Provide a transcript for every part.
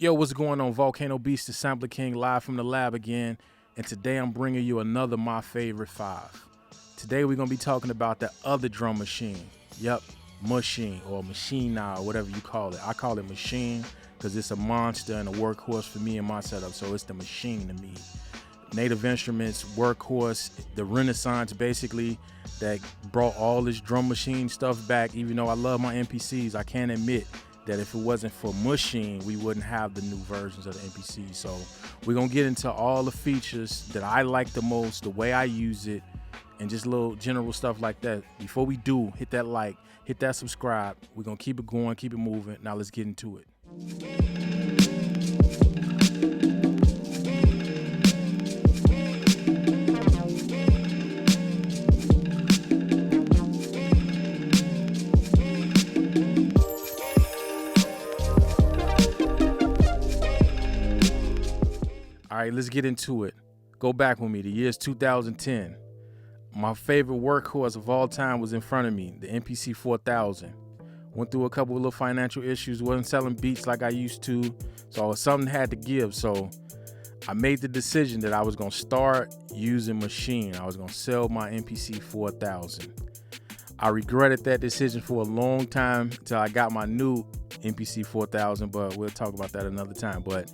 Yo, what's going on? Volcano Beast, the Sampler King, live from the lab again. And today I'm bringing you another My Favorite 5. Today we're going to be talking about the other drum machine. Yep, Maschine or Machine now, or whatever you call it. I call it Maschine because it's a monster and a workhorse for me and my setup. So it's the Maschine to me. Native Instruments, workhorse, the Renaissance basically that brought all this drum machine stuff back. Even though I love my MPCs, I can't admit that if it wasn't for Maschine, we wouldn't have the new versions of the MPC. So we're going to get into all the features that I like the most, the way I use it, and just little general stuff like that. Before we do, hit that like, hit that subscribe. We're going to keep it going, keep it moving. Now let's get into it. All right, let's get into it. Go back with me. The year's 2010. My favorite workhorse of all time was in front of me, the MPC 4000. Went through a couple of little financial issues, wasn't selling beats like I used to, so something had to give. So I made the decision that I was going to start using Maschine. I was going to sell my MPC 4000. I regretted that decision for a long time until I got my new MPC 4000, but we'll talk about that another time. But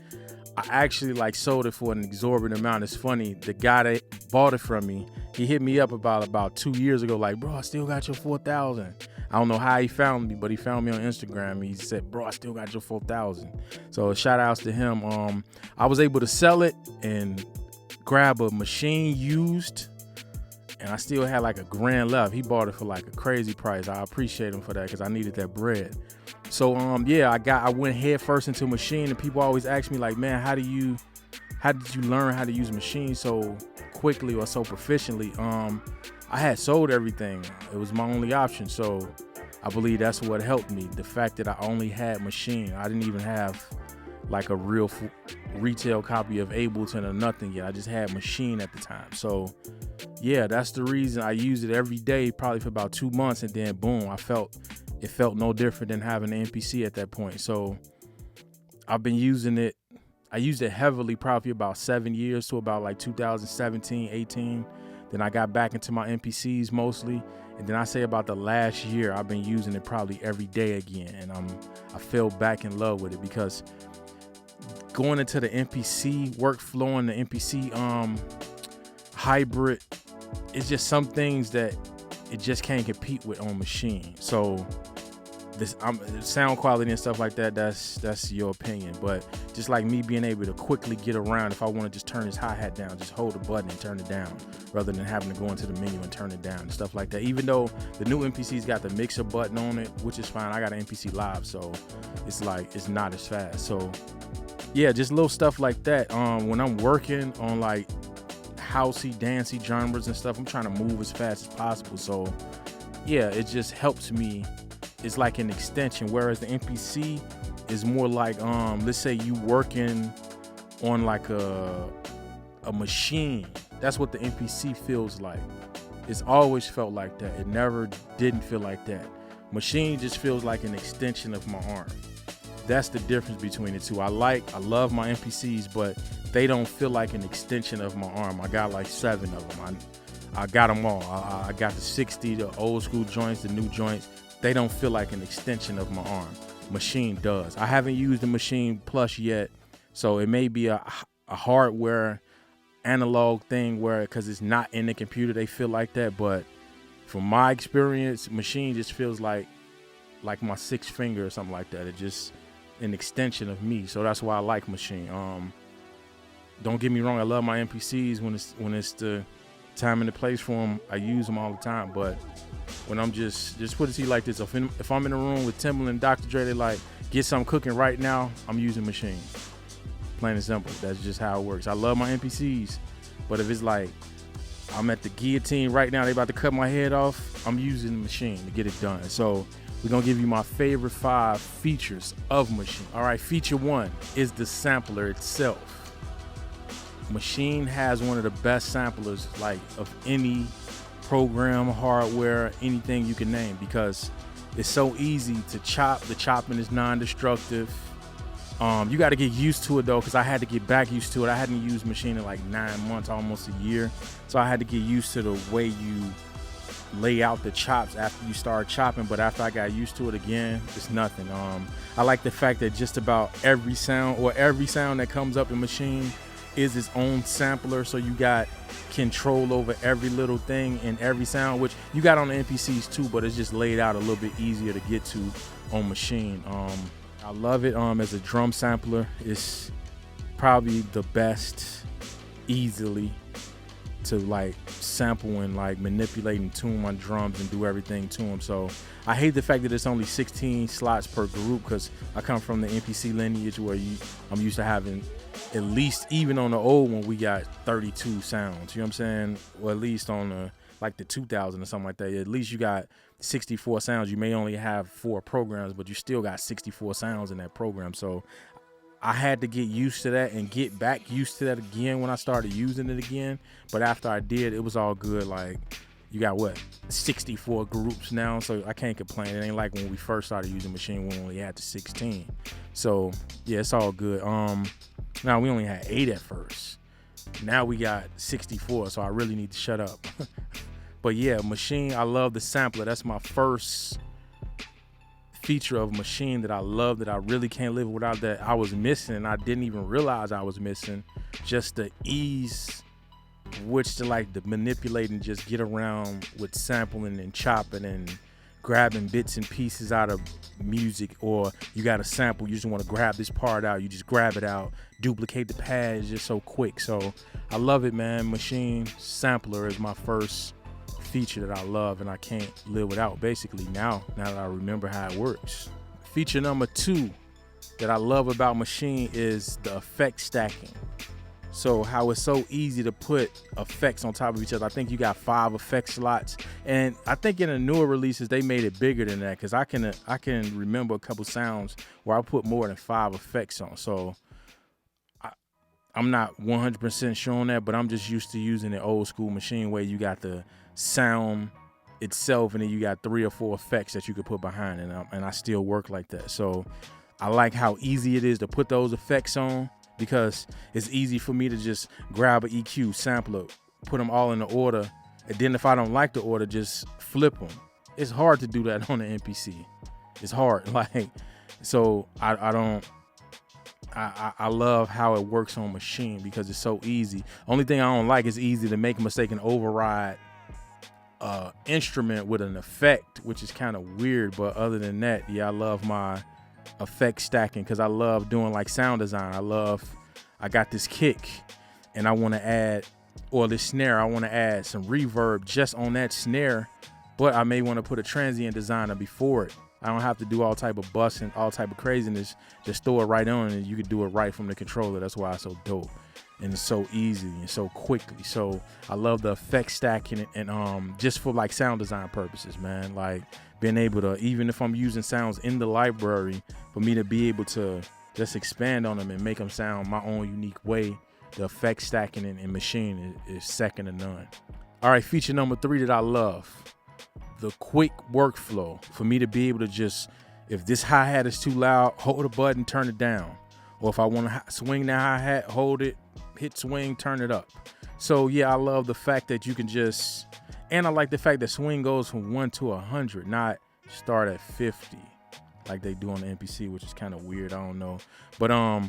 I actually sold it for an exorbitant amount. It's funny, the guy that bought it from me, he hit me up about 2 years ago, like, bro, I still got your 4000. I don't know how he found me, but he found me on Instagram. He said, bro, I still got your 4000. So shout outs to him. I was able to sell it and grab a Maschine used, and I still had like $1,000 left. He bought it for like a crazy price. I appreciate him for that because I needed that bread. So yeah, I went head first into Maschine, and people always ask me like, man, how did you learn how to use Maschine so quickly or so proficiently? I had sold everything. It was my only option. So I believe that's what helped me. The fact that I only had Maschine. I didn't even have like a real retail copy of Ableton or nothing yet. I just had Maschine at the time. So yeah, that's the reason I used it every day, probably for about 2 months, and then boom, it felt no different than having an MPC at that point. So I've been using it. I used it heavily probably about 7 years to about like 2017, 18. Then I got back into my MPCs mostly. And then I say about the last year, I've been using it probably every day again. And I fell back in love with it because going into the MPC workflow and the MPC hybrid, it's just some things that it just can't compete with on Maschine. So this sound quality and stuff like that, that's your opinion. But just like me being able to quickly get around, if I want to just turn this hi-hat down, just hold the button and turn it down rather than having to go into the menu and turn it down and stuff like that. Even though the new MPC's got the mixer button on it, which is fine. I got an MPC Live, so it's not as fast. So yeah, just little stuff like that. When I'm working on like housey, dancey genres and stuff, I'm trying to move as fast as possible. So yeah, it just helps me. It's like an extension, whereas the MPC is more like, let's say you working on like a machine. That's what the MPC feels like. It's always felt like that. It never didn't feel like that. Maschine just feels like an extension of my arm. That's the difference between the two. I love my MPCs, but they don't feel like an extension of my arm. I got like 7 of them. I got them all. I got the 60, the old school joints, the new joints. They don't feel like an extension of my arm. Maschine does. I haven't used the Maschine Plus yet, so it may be a hardware analog thing where, because it's not in the computer, they feel like that. But from my experience, Maschine just feels like my 6th finger or something like that. It's just an extension of me. So that's why I like Maschine. Don't get me wrong, I love my MPCs when it's the time and the place for them. I use them all the time, but when I'm just put it to you like this, if I'm in a room with Timbaland and Dr. Dre, they like, get something cooking right now, I'm using Maschine. Plain and simple. That's just how it works. I love my MPCs, but if it's like I'm at the guillotine right now, they about to cut my head off, I'm using the Maschine to get it done. So we're gonna give you my favorite 5 features of Maschine. All right, feature 1 is the sampler itself. Maschine has one of the best samplers of any program, hardware, anything you can name, because it's so easy to chop. The chopping is non-destructive. You got to get used to it though, because I had to get back used to it. I hadn't used Maschine in like 9 months, almost a year. So I had to get used to the way you lay out the chops after you start chopping. But after I got used to it again, it's nothing. I like the fact that just about every sound that comes up in Maschine is its own sampler. So you got control over every little thing in every sound, which you got on the MPCs too, but it's just laid out a little bit easier to get to on Maschine. I love it as a drum sampler. It's probably the best easily to like sample and like manipulate and tune my drums and do everything to them. So I hate the fact that it's only 16 slots per group, because I come from the MPC lineage where I'm used to having at least, even on the old one, we got 32 sounds. You know what I'm saying? Or at least on the 2000 or something like that. At least you got 64 sounds. You may only have 4 programs, but you still got 64 sounds in that program. So I had to get used to that and get back used to that again when I started using it again. But after I did, it was all good. Like, you got 64 groups now, so I can't complain. It ain't like when we first started using Maschine, we only had the 16. So yeah, it's all good. Now we only had 8 at first. Now we got 64, so I really need to shut up. But yeah, Maschine, I love the sampler. That's my first feature of Maschine that I love, that I really can't live without, that I was missing and I didn't even realize I was missing. Just the ease which to like to manipulate and just get around with sampling and chopping and grabbing bits and pieces out of music. Or you got a sample, you just want to grab this part out, you just grab it out, duplicate the pad. It's just so quick. So I love it, man. Maschine sampler is my first feature that I love and I can't live without, basically, now that I remember how it works. Feature number 2 that I love about Maschine is the effect stacking. So how it's so easy to put effects on top of each other. I think you got 5 effect slots, and I think in the newer releases they made it bigger than that, because I can remember a couple sounds where I put more than 5 effects on. So I'm not 100% sure on that, but I'm just used to using the old school Maschine where you got the sound itself and then you got 3 or 4 effects that you could put behind it, and I still work like that. So I like how easy it is to put those effects on, because it's easy for me to just grab an EQ sampler, put them all in the order, and then if I don't like the order, just flip them. It's hard to do that on the MPC. It's hard. Like, so I love how it works on Maschine because it's so easy. Only thing I don't like is easy to make a mistake and override instrument with an effect, which is kind of weird. But other than that, yeah, I love my effect stacking because I love doing like sound design. I got this kick and I want to add, or this snare, I want to add some reverb just on that snare, but I may want to put a transient designer before it. I don't have to do all type of busting, all type of craziness. Just throw it right on and you can do it right from the controller. That's why it's so dope. And it's so easy and so quickly. So I love the effect stacking and just for like sound design purposes, man. Like being able to, even if I'm using sounds in the library, for me to be able to just expand on them and make them sound my own unique way, the effect stacking in Maschine is second to none. All right, feature number 3 that I love, the quick workflow. For me to be able to just, if this hi-hat is too loud, hold a button, turn it down. Or if I want to swing that hi-hat, hold it, hit swing, turn it up. So yeah, I love the fact that you can just, and I like the fact that swing goes from 1 to 100, not start at 50 like they do on the MPC, which is kind of weird. I don't know, but I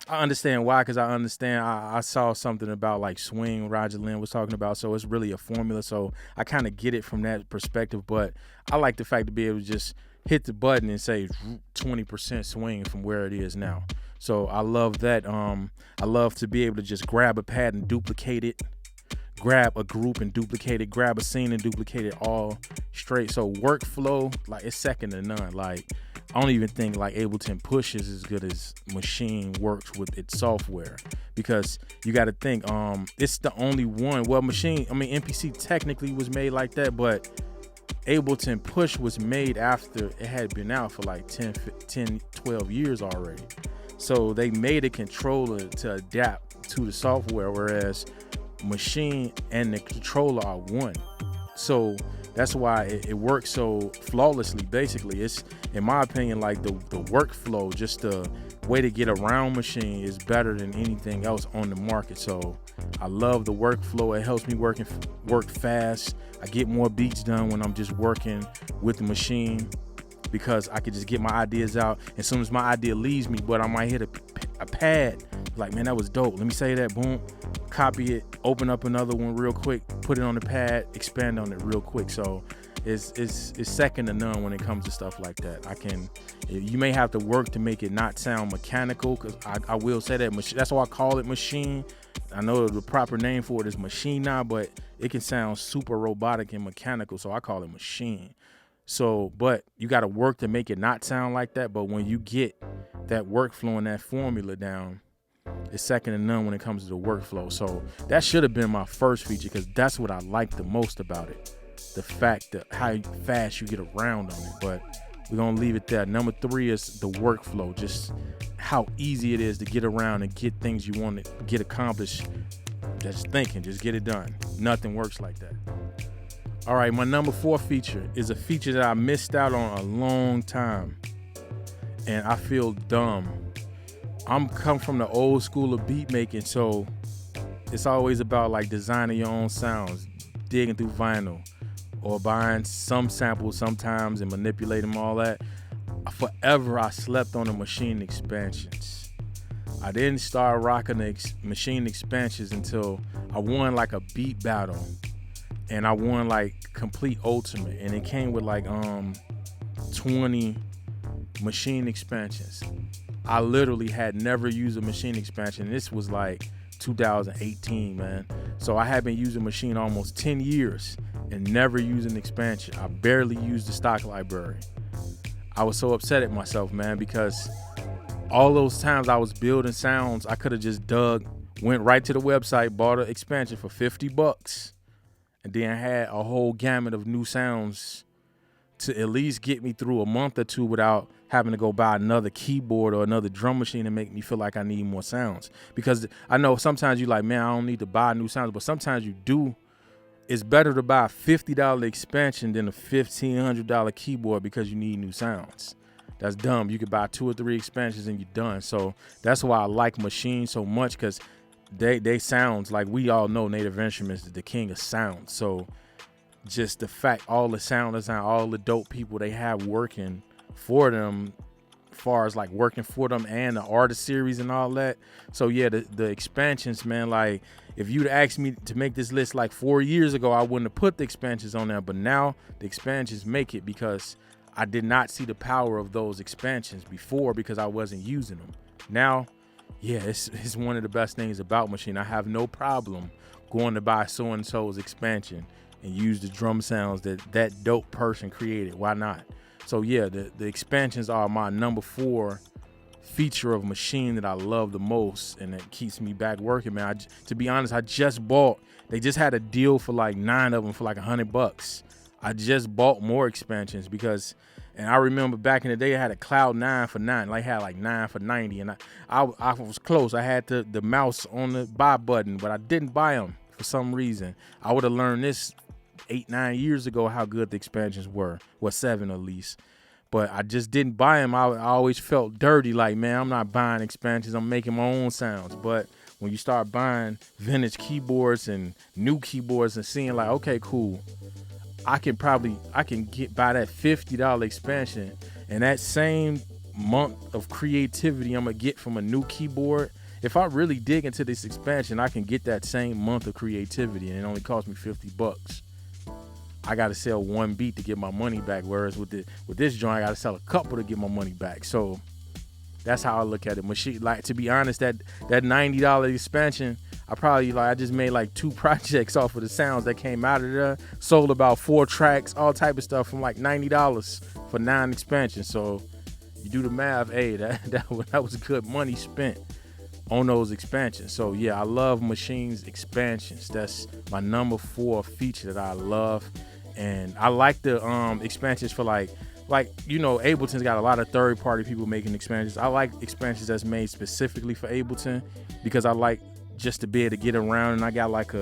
understand why, because I saw something about like swing Roger Lynn was talking about, so it's really a formula, so I kind of get it from that perspective. But I like the fact to be able to just hit the button and say 20% swing from where it is now. So I love that. I love to be able to just grab a pad and duplicate it, grab a group and duplicate it, grab a scene and duplicate it all straight. So workflow, like, it's second to none. Like, I don't even think like Ableton Push is as good as Maschine works with its software, because you got to think it's the only one. Well, MPC technically was made like that, but Ableton Push was made after it had been out for like 10, 12 years already. So they made a controller to adapt to the software, whereas Maschine and the controller are one. So that's why it works so flawlessly. Basically, it's, in my opinion, like the workflow, just the way to get around Maschine is better than anything else on the market. So I love the workflow. It helps me work fast. I get more beats done when I'm just working with the Maschine, because I could just get my ideas out. As soon as my idea leaves me, but I might hit a pad, like, man, that was dope. Let me say that, boom, copy it, open up another one real quick, put it on the pad, expand on it real quick. So it's second to none when it comes to stuff like that. You may have to work to make it not sound mechanical, because I will say that, that's why I call it Maschine. I know the proper name for it is Maschine now, but it can sound super robotic and mechanical, so I call it Maschine. So, but you got to work to make it not sound like that. But when you get that workflow and that formula down, it's second to none when it comes to the workflow. So that should have been my first feature, because that's what I like the most about it. The fact that how fast you get around on it. But we're going to leave it there. Number 3 is the workflow. Just how easy it is to get around and get things you want to get accomplished. Just thinking, just get it done. Nothing works like that. All right, my number 4 feature is a feature that I missed out on a long time, and I feel dumb. I'm come from the old school of beat making, so it's always about like designing your own sounds, digging through vinyl, or buying some samples sometimes and manipulating them, all that. Forever, I slept on the Maschine expansions. I didn't start rocking the Maschine expansions until I won like a beat battle. And I won like complete ultimate, and it came with like 20 Maschine expansions. I literally had never used a Maschine expansion. This was like 2018, man. So I had been using Maschine almost 10 years and never used an expansion. I barely used the stock library. I was so upset at myself, man, because all those times I was building sounds, I could have just went right to the website, bought an expansion for $50. And then had a whole gamut of new sounds to at least get me through a month or two without having to go buy another keyboard or another drum machine and make me feel like I need more sounds. Because I know sometimes you're like, man, I don't need to buy new sounds, but sometimes you do. It's better to buy a $50 expansion than a $1,500 keyboard because you need new sounds. That's dumb. You could buy 2 or 3 expansions and you're done. So that's why I like Maschine so much, because they sounds like, we all know Native Instruments is the king of sound. So just the fact, all the sound design, all the dope people they have working for them, as far as like working for them, and the artist series and all that. So yeah, the expansions, man, like if you'd asked me to make this list like 4 years ago, I wouldn't have put the expansions on there. But now the expansions make it, because I did not see the power of those expansions before because I wasn't using them. Now, yeah, it's one of the best things about Maschine. I have no problem going to buy so-and-so's expansion and use the drum sounds that dope person created. Why not? So yeah, the expansions are my number 4 feature of Maschine that I love the most, and it keeps me back working, man. To be honest, I just bought, they just had a deal for like 9 of them for like $100. I just bought more expansions because, and I remember back in the day, I had a Cloud 9 for 9. Like, had like 9 for 90, and I was close. I had the mouse on the buy button, but I didn't buy them for some reason. I would have learned this 8-9 years ago how good the expansions were. Well, 7 at least. But I just didn't buy them. I always felt dirty, like, man, I'm not buying expansions. I'm making my own sounds. But when you start buying vintage keyboards and new keyboards and seeing like, okay, cool, I can get by that $50 expansion, and that same month of creativity I'm gonna get from a new keyboard. If I really dig into this expansion, I can get that same month of creativity, and it only cost me $50. I gotta sell 1 beat to get my money back, whereas with this joint, I gotta sell a couple to get my money back. So that's how I look at it. Maschine, like, to be honest, that $90 expansion, I just made like 2 projects off of the sounds that came out of there. Sold about 4 tracks, all type of stuff, from like $90 for 9 expansions. So you do the math, hey, that was good money spent on those expansions. So yeah, I love Maschine's expansions. That's my number 4 feature that I love. And I like the expansions for like Ableton's got a lot of third-party people making expansions. I like expansions that's made specifically for Ableton, because I like just to be able to get around, and I got like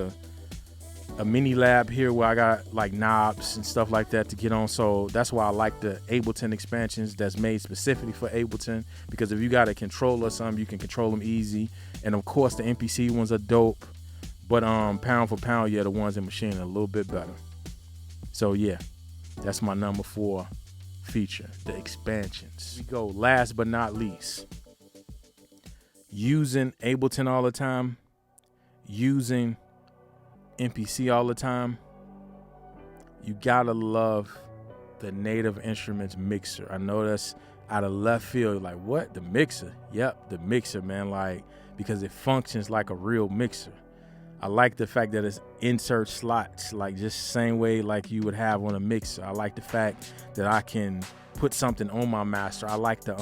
a mini lab here where I got like knobs and stuff like that to get on. So that's why I like the Ableton expansions that's made specifically for Ableton, because if you got a controller or something, you can control them easy. And of course the MPC ones are dope, but pound for pound, yeah, the ones in Maschine are a little bit better. So yeah, that's my number 4 feature, the expansions. We go last but not least, using Ableton all the time, using MPC all the time, you gotta love the Native Instruments mixer. I know that's out of left field, like what? The mixer? Yep, the mixer, man, like, because it functions like a real mixer. I like the fact that it's insert slots, like just same way like you would have on a mixer. I like the fact that I can put something on my master. I like the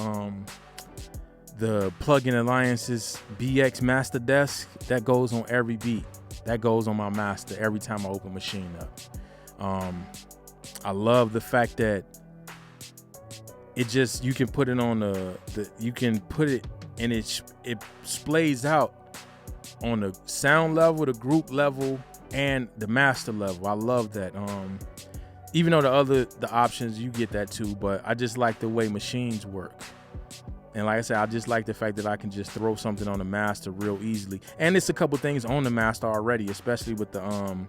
Plugin Alliance's BX Master Desk that goes on every beat. That goes on my master every time I open Maschine up. I love the fact that it just, you can put it on you can put it and it splays out on the sound level, the group level, and the master level. I love that. Even though the options, you get that too, but I just like the way machines work. And like I said, I just like the fact that I can just throw something on the master real easily. And it's a couple things on the master already, especially with the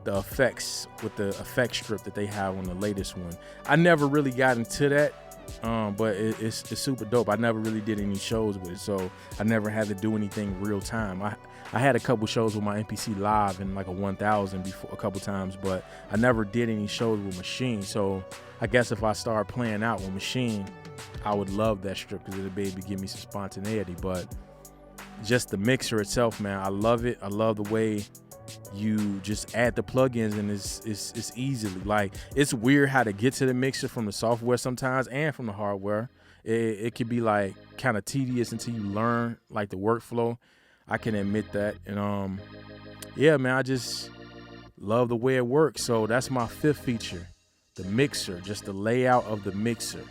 effects, with the effect strip that they have on the latest one. I never really got into that. But it's super dope. I never really did any shows with it, so I never had to do anything real time. I had a couple shows with my MPC live in like a 1000 before, a couple times, but I never did any shows with Maschine. So I guess if I start playing out with Maschine, I would love that strip because it'll be able to give me some spontaneity. But just the mixer itself, man, I love it. I love the way you just add the plugins, and it's easily, like, it's weird how to get to the mixer from the software sometimes and from the hardware. It can be like kind of tedious until you learn like the workflow. I can admit that. And yeah, man, I just love the way it works. So that's my 5th feature, the mixer, just the layout of the mixer.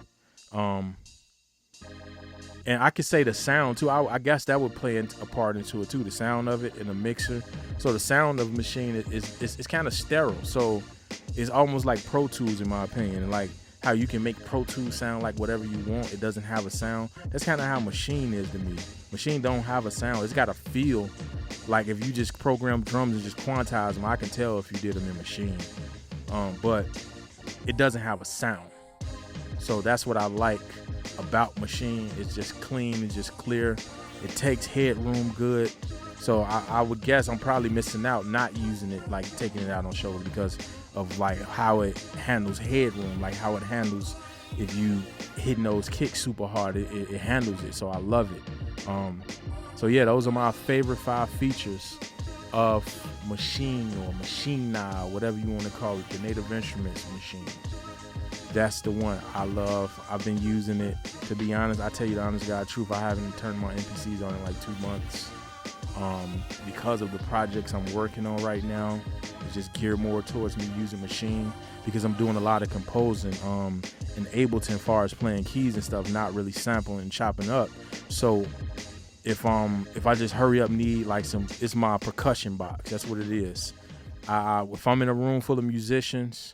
And I could say the sound too. I guess that would play a part into it too, the sound of it in the mixer. So the sound of Maschine is kind of sterile. So it's almost like Pro Tools in my opinion. And like how you can make Pro Tools sound like whatever you want, it doesn't have a sound. That's kind of how Maschine is to me. Maschine don't have a sound. It's got a feel. Like if you just program drums and just quantize them, I can tell if you did them in Maschine. But it doesn't have a sound. So that's what I like about Maschine. It's just clean, it's just clear, it takes headroom good. So I would guess I'm probably missing out not using it, like taking it out on shows, because of like how it handles headroom, like how it handles if you hitting those kicks super hard, it handles it. So I love it. So yeah, those are my favorite 5 features of Maschine, or Maschine, whatever you want to call it, the Native Instruments Maschine. That's the one I love. I've been using it. To be honest, I tell you the honest God truth, I haven't turned my MPCs on in like 2 months. Because of the projects I'm working on right now, it's just geared more towards me using Maschine, because I'm doing a lot of composing in Ableton as far as playing keys and stuff, not really sampling and chopping up. So if I just hurry up need like it's my percussion box. That's what it is. If I'm in a room full of musicians,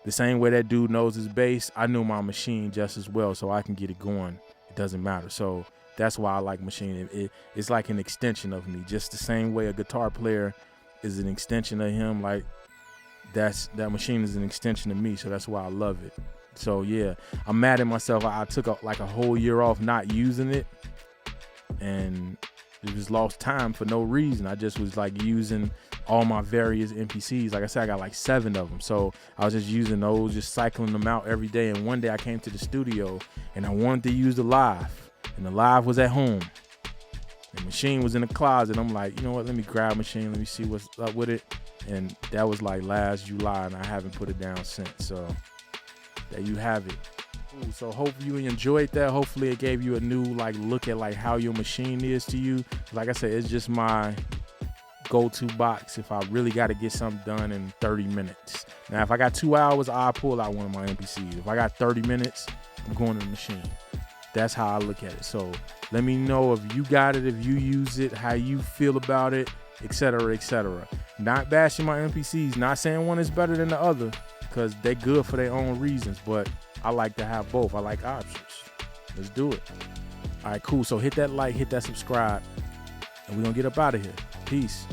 the same way that dude knows his bass, I know my Maschine just as well, so I can get it going. It doesn't matter. So that's why I like Maschine. It's like an extension of me, just the same way a guitar player is an extension of him. Like that Maschine is an extension of me, so that's why I love it. So yeah, I'm mad at myself. I took like a whole year off not using it, and it just lost time for no reason. I just was like using all my various MPCs. Like I said, I got like 7 of them. So I was just using those, just cycling them out every day. And one day I came to the studio and I wanted to use the live. And the live was at home. The Maschine was in the closet. I'm like, you know what? Let me grab Maschine. Let me see what's up with it. And that was like last July, and I haven't put it down since. So there you have it. Ooh, so hopefully you enjoyed that. Hopefully it gave you a new like look at like how your Maschine is to you. Like I said, it's just my go-to box if I really got to get something done in 30 minutes. Now, if I got 2 hours, I'll pull out one of my MPCs. If I got 30 minutes, I'm going to the Maschine. That's how I look at it. So let me know if you got it, if you use it, how you feel about it, etc., etc. Not bashing my MPCs, not saying one is better than the other, because they good for their own reasons, but I like to have both. I like options. Let's do it. All right, cool. So hit that like, hit that subscribe, and we're going to get up out of here. Peace.